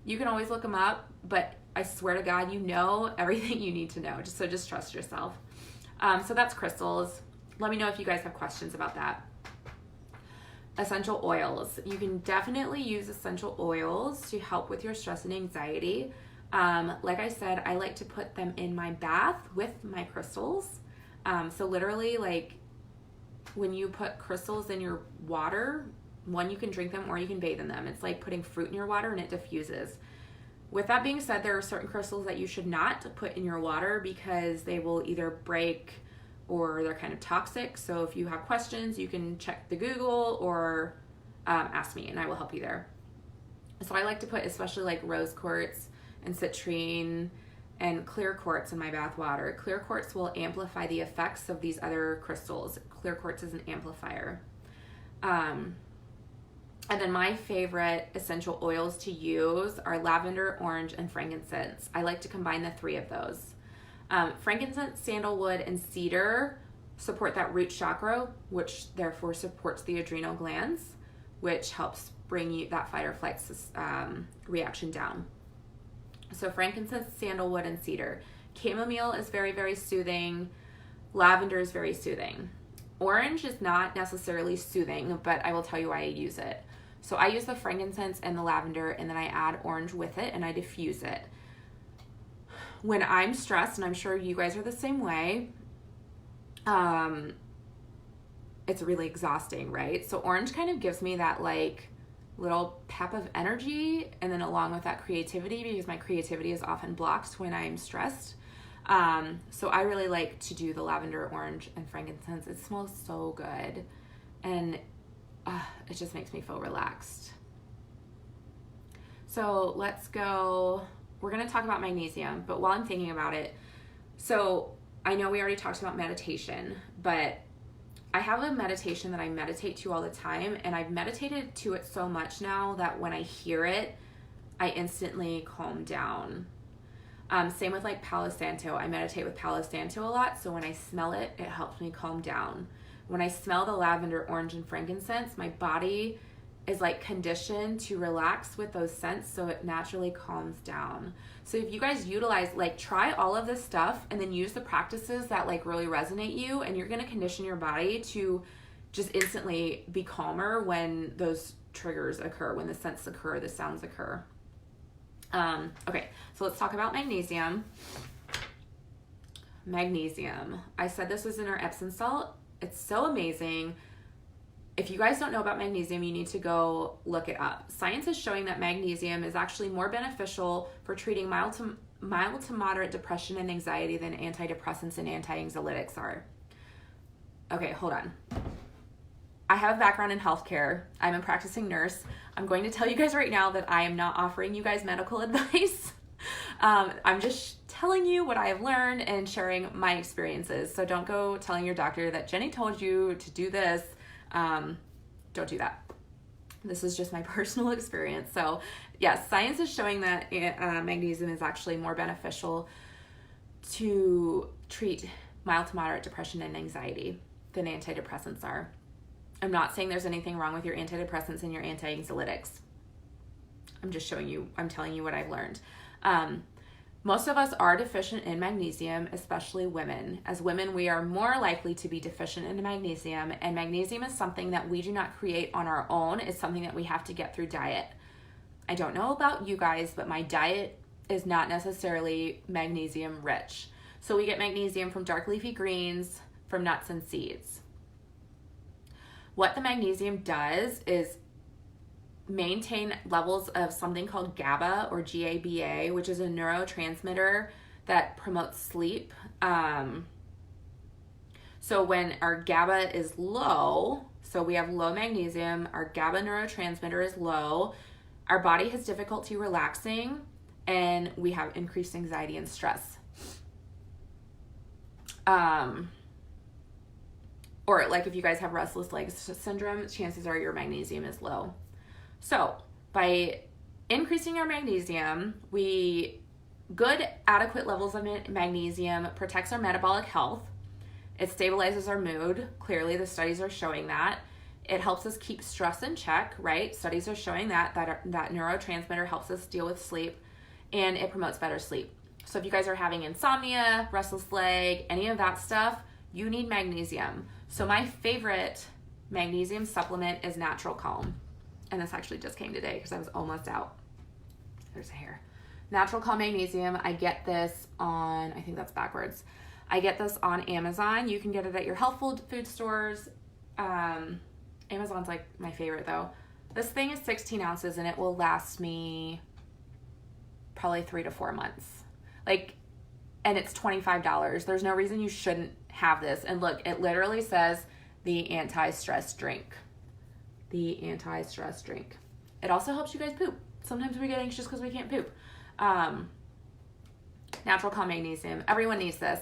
You can always look them up, but I swear to God, you know everything you need to know. So just trust yourself. So that's crystals. Let me know if you guys have questions about that. Essential oils. You can definitely use essential oils to help with your stress and anxiety. Like I said, I like to put them in my bath with my crystals. So literally, like, when you put crystals in your water, one, you can drink them or you can bathe in them. It's like putting fruit in your water and it diffuses. With that being said, there are certain crystals that you should not put in your water because they will either break or they're kind of toxic. So if you have questions, you can check the Google or ask me and I will help you there. So I like to put especially like rose quartz and citrine and clear quartz in my bath water. Clear quartz will amplify the effects of these other crystals. Clear quartz is an amplifier. And then my favorite essential oils to use are lavender, orange, and frankincense. I like to combine the three of those. Frankincense, sandalwood, and cedar support that root chakra, which therefore supports the adrenal glands, which helps bring you that fight or flight reaction down. So frankincense, sandalwood, and cedar. Chamomile is very, very soothing. Lavender is very soothing. Orange is not necessarily soothing, but I will tell you why I use it. So I use the frankincense and the lavender, and then I add orange with it, and I diffuse it. When I'm stressed, and I'm sure you guys are the same way, it's really exhausting, right? So orange kind of gives me that like little pep of energy, and then along with that creativity, because my creativity is often blocked when I'm stressed. So I really like to do the lavender, orange, and frankincense. It smells so good, and it just makes me feel relaxed. So let's go. We're going to talk about magnesium, but while I'm thinking about it, so I know we already talked about meditation, but I have a meditation that I meditate to all the time, and I've meditated to it so much now that when I hear it, I instantly calm down. Same with like Palo Santo. I meditate with Palo Santo a lot, so when I smell it, it helps me calm down. When I smell the lavender, orange, and frankincense, my body is like conditioned to relax with those scents, so it naturally calms down. So if you guys utilize, like, try all of this stuff and then use the practices that like really resonate you, and you're going to condition your body to just instantly be calmer when those triggers occur, when the scents occur, the sounds occur. Okay, so let's talk about magnesium. Magnesium. I said this was in our Epsom salt. It's so amazing. If you guys don't know about magnesium, you need to go look it up. Science is showing that magnesium is actually more beneficial for treating mild to moderate depression and anxiety than antidepressants and anti-anxiolytics are. Okay, hold on. I have a background in healthcare. I'm a practicing nurse. I'm going to tell you guys right now that I am not offering you guys medical advice. I'm just telling you what I have learned and sharing my experiences. So don't go telling your doctor that Jenny told you to do this. Don't do that. This is just my personal experience. So yes, science is showing that magnesium is actually more beneficial to treat mild to moderate depression and anxiety than antidepressants are. I'm not saying there's anything wrong with your antidepressants and your anti-anxiolytics. I'm just showing you, I'm telling you what I've learned. Most of us are deficient in magnesium, especially women. As women, we are more likely to be deficient in magnesium, and magnesium is something that we do not create on our own. It's something that we have to get through diet. I don't know about you guys, but my diet is not necessarily magnesium rich. So we get magnesium from dark leafy greens, from nuts and seeds. What the magnesium does is maintain levels of something called GABA or GABA, which is a neurotransmitter that promotes sleep. So when our GABA is low, so we have low magnesium, our GABA neurotransmitter is low, our body has difficulty relaxing, and we have increased anxiety and stress. Or like if you guys have restless legs syndrome, chances are your magnesium is low. So by increasing our magnesium, good adequate levels of magnesium protects our metabolic health. It stabilizes our mood. Clearly the studies are showing that. It helps us keep stress in check, right? Studies are showing that neurotransmitter helps us deal with sleep, and it promotes better sleep. So if you guys are having insomnia, restless leg, any of that stuff, you need magnesium. So my favorite magnesium supplement is Natural Calm. And this actually just came today because I was almost out. There's a hair. Natural Calm Magnesium. I get this on, I think that's backwards. I get this on Amazon. You can get it at your health food stores. Amazon's like my favorite though. This thing is 16 ounces and it will last me probably 3 to 4 months. And it's $25. There's no reason you shouldn't have this. And look, it literally says the anti-stress drink. The anti-stress drink. It also helps you guys poop. Sometimes we get anxious because we can't poop. Natural Calm Magnesium. Everyone needs this.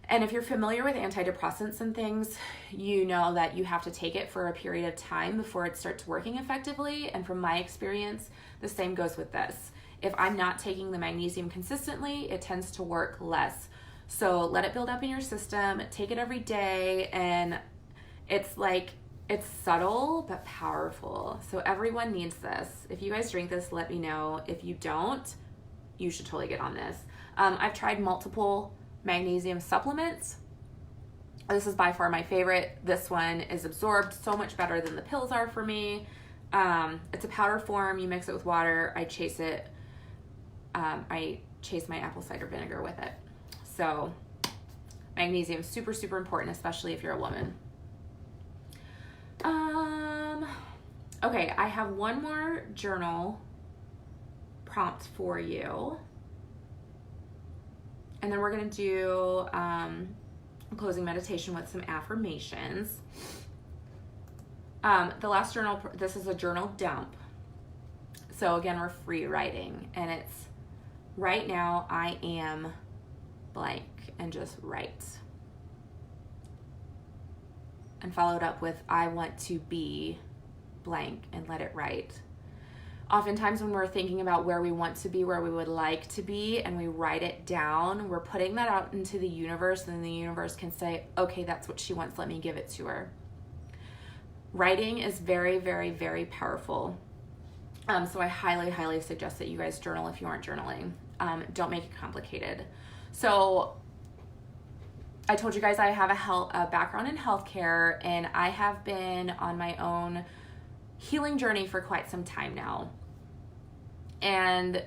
And if you're familiar with antidepressants and things, you know that you have to take it for a period of time before it starts working effectively. And from my experience, the same goes with this. If I'm not taking the magnesium consistently, it tends to work less. So let it build up in your system. Take it every day. And it's subtle but powerful. So everyone needs this. If you guys drink this, let me know. If you don't, you should totally get on this. I've tried multiple magnesium supplements. This is by far my favorite. This one is absorbed so much better than the pills are for me. It's a powder form. You mix it with water. I chase my apple cider vinegar with it. So magnesium is super, super important, especially if you're a woman. Okay, I have one more journal prompt for you. And then we're going to do a closing meditation with some affirmations. The last journal, this is a journal dump. So again, we're free writing. And it's, right now I am blank, and just write. And followed up with, I want to be blank, and let it write. Oftentimes when we're thinking about where we want to be, where we would like to be, and we write it down, we're putting that out into the universe, and then the universe can say, okay, that's what she wants, let me give it to her. Writing is very, very, very powerful. So I highly, highly suggest that you guys journal if you aren't journaling. Don't make it complicated. So I told you guys I have a background in healthcare, and I have been on my own healing journey for quite some time now. And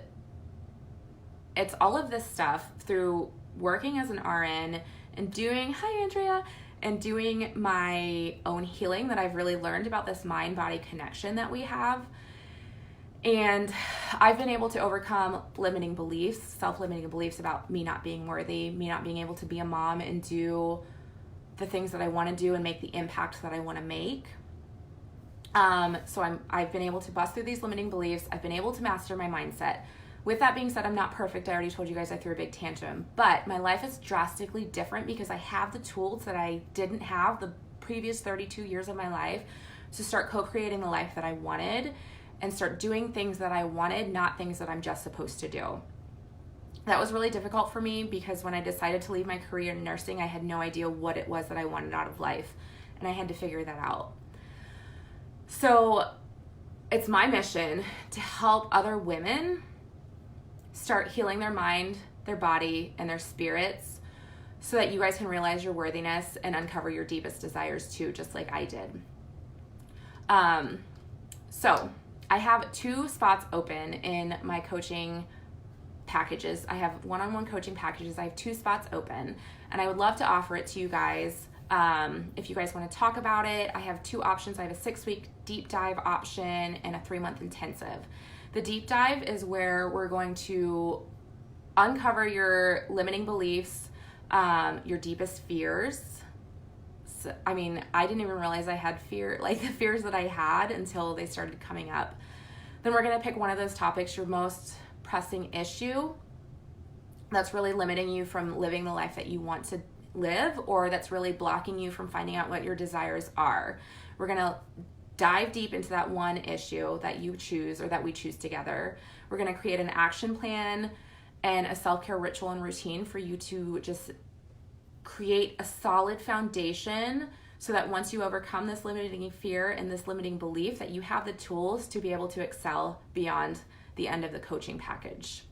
it's all of this stuff through working as an RN and doing, hi Andrea, and doing my own healing that I've really learned about this mind-body connection that we have. And I've been able to overcome limiting beliefs, self-limiting beliefs about me not being worthy, me not being able to be a mom and do the things that I want to do and make the impact that I want to make. So I've been able to bust through these limiting beliefs. I've been able to master my mindset. With that being said, I'm not perfect. I already told you guys I threw a big tantrum, but my life is drastically different because I have the tools that I didn't have the previous 32 years of my life to start co-creating the life that I wanted and start doing things that I wanted, not things that I'm just supposed to do. That was really difficult for me because when I decided to leave my career in nursing, I had no idea what it was that I wanted out of life, and I had to figure that out. So it's my mission to help other women start healing their mind, their body, and their spirits so that you guys can realize your worthiness and uncover your deepest desires too, just like I did. So I have 2 spots open in my coaching packages. I have one-on-one coaching packages. I have 2 spots open, and I would love to offer it to you guys. If you guys want to talk about it, I have 2 options. I have a 6-week deep dive option and a 3-month intensive. The deep dive is where we're going to uncover your limiting beliefs, your deepest fears. So, I mean, I didn't even realize I had fear, like the fears that I had until they started coming up. Then we're going to pick one of those topics, your most pressing issue that's really limiting you from living the life that you want to live, or that's really blocking you from finding out what your desires are. We're going to dive deep into that one issue that you choose or that we choose together. We're going to create an action plan and a self-care ritual and routine for you to just create a solid foundation so that once you overcome this limiting fear and this limiting belief, that you have the tools to be able to excel beyond the end of the coaching package.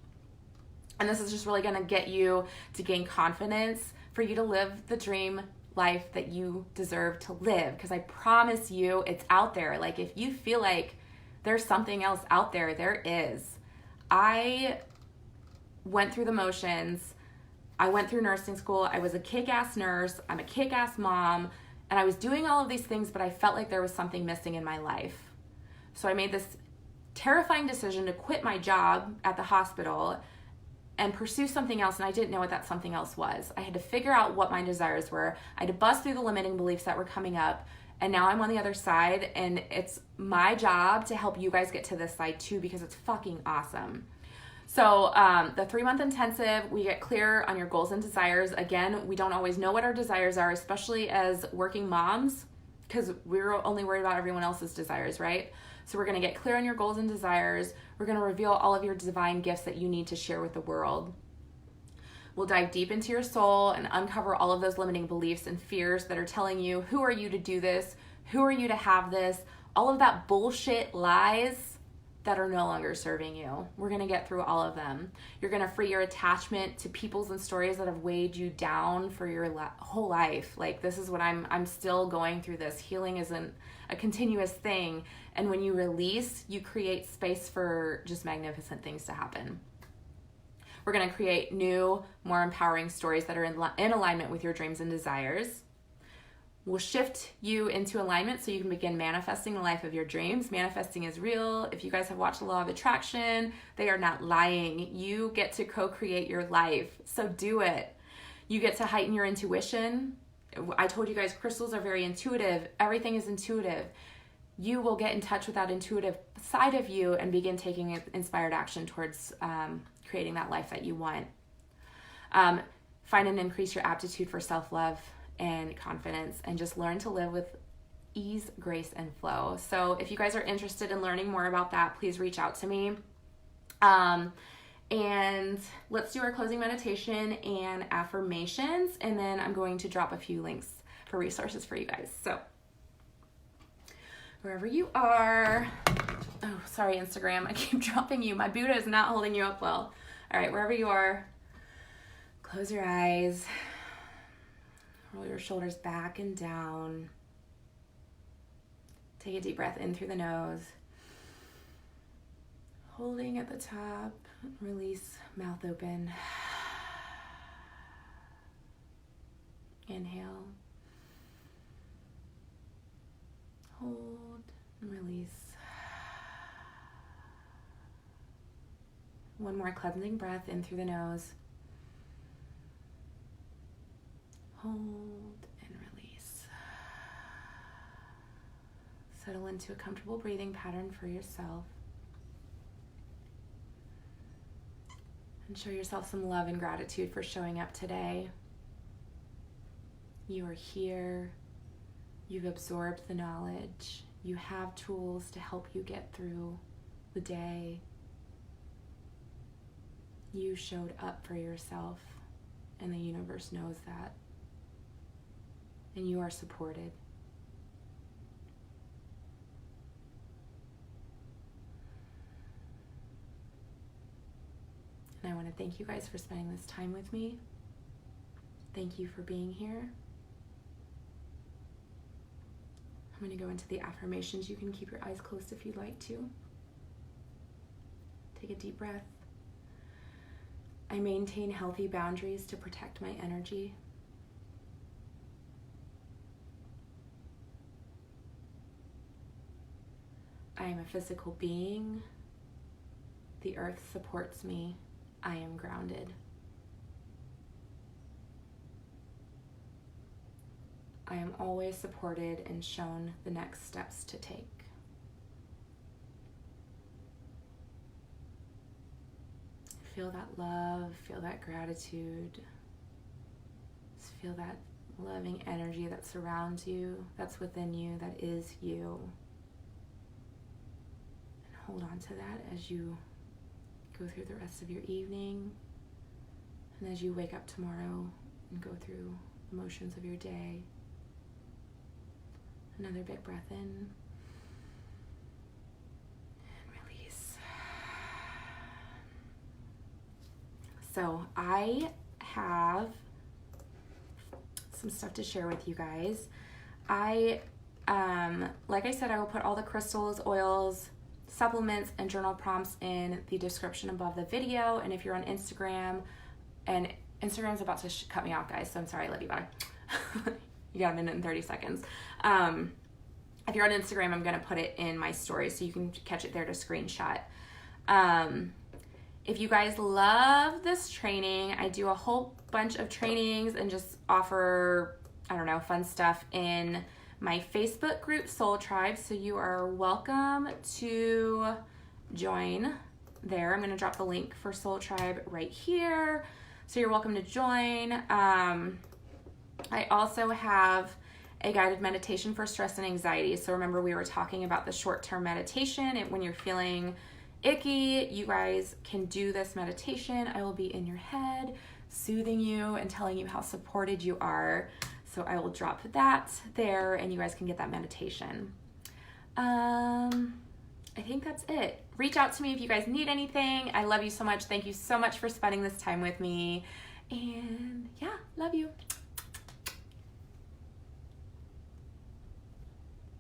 And this is just really going to get you to gain confidence for you to live the dream life that you deserve to live, because I promise you it's out there. Like, if you feel like there's something else out there, there is. I went through the motions. I went through nursing school. I was a kick-ass nurse. I'm a kick-ass mom. And I was doing all of these things, but I felt like there was something missing in my life. So I made this terrifying decision to quit my job at the hospital and pursue something else, and I didn't know what that something else was. I had to figure out what my desires were. I had to bust through the limiting beliefs that were coming up, and now I'm on the other side, and it's my job to help you guys get to this side too, because it's fucking awesome. So the 3-month intensive, we get clear on your goals and desires. Again, we don't always know what our desires are, especially as working moms, because we're only worried about everyone else's desires, right? So we're going to get clear on your goals and desires. We're going to reveal all of your divine gifts that you need to share with the world. We'll dive deep into your soul and uncover all of those limiting beliefs and fears that are telling you, who are you to do this? Who are you to have this? All of that bullshit lies that are no longer serving you. We're going to get through all of them. You're going to free your attachment to peoples and stories that have weighed you down for your whole life. Like, this is what I'm still going through this. Healing isn't a continuous thing. And when you release, you create space for just magnificent things to happen. We're going to create new, more empowering stories that are in alignment with your dreams and desires. We'll shift you into alignment so you can begin manifesting the life of your dreams. Manifesting is real. If you guys have watched The Law of Attraction, they are not lying. You get to co-create your life, so do it. You get to heighten your intuition. I told you guys crystals are very intuitive. Everything is intuitive. You will get in touch with that intuitive side of you and begin taking inspired action towards creating that life that you want. Find and increase your aptitude for self-love and confidence, and just learn to live with ease, grace, and flow. So if you guys are interested in learning more about that, please reach out to me. And let's do our closing meditation and affirmations, and then I'm going to drop a few links for resources for you guys. So wherever you are, oh, sorry, Instagram, I keep dropping you. My Buddha is not holding you up well. All right, wherever you are, close your eyes. Roll your shoulders back and down. Take a deep breath in through the nose. Holding at the top. Release, mouth open. Inhale. Hold and release. One more cleansing breath in through the nose. Hold and release. Settle into a comfortable breathing pattern for yourself. And show yourself some love and gratitude for showing up today. You are here. You've absorbed the knowledge. You have tools to help you get through the day. You showed up for yourself, and the universe knows that. And you are supported. want to thank you guys for spending this time with me. Thank you for being here. I'm going to go into the affirmations. You can keep your eyes closed if you'd like to. Take a deep breath. I maintain healthy boundaries to protect my energy. I am a physical being. The earth supports me. I am grounded. I am always supported and shown the next steps to take. Feel that love, feel that gratitude. Just feel that loving energy that surrounds you, that's within you, that is you. And hold on to that as you go through the rest of your evening and as you wake up tomorrow and go through the motions of your day. Another big breath in and release. So I have some stuff to share with you guys. Like I said, I will put all the crystals, oils, supplements, and journal prompts in the description above the video. And if you're on Instagram, and Instagram's about to cut me off, guys, so I'm sorry, I love you, bye. You got a minute and 30 seconds. If you're on Instagram, I'm going to put it in my story so you can catch it there to screenshot. If you guys love this training, I do a whole bunch of trainings and just offer, I don't know, fun stuff in my Facebook group, Soul Tribe. So you are welcome to join there. I'm going to drop the link for Soul Tribe right here. So you're welcome to join. I also have a guided meditation for stress and anxiety. So remember, we were talking about the short-term meditation. And when you're feeling icky, you guys can do this meditation. I will be in your head, soothing you and telling you how supported you are. So I will drop that there and you guys can get that meditation. I think that's it. Reach out to me if you guys need anything. I love you so much. Thank you so much for spending this time with me. And yeah, love you.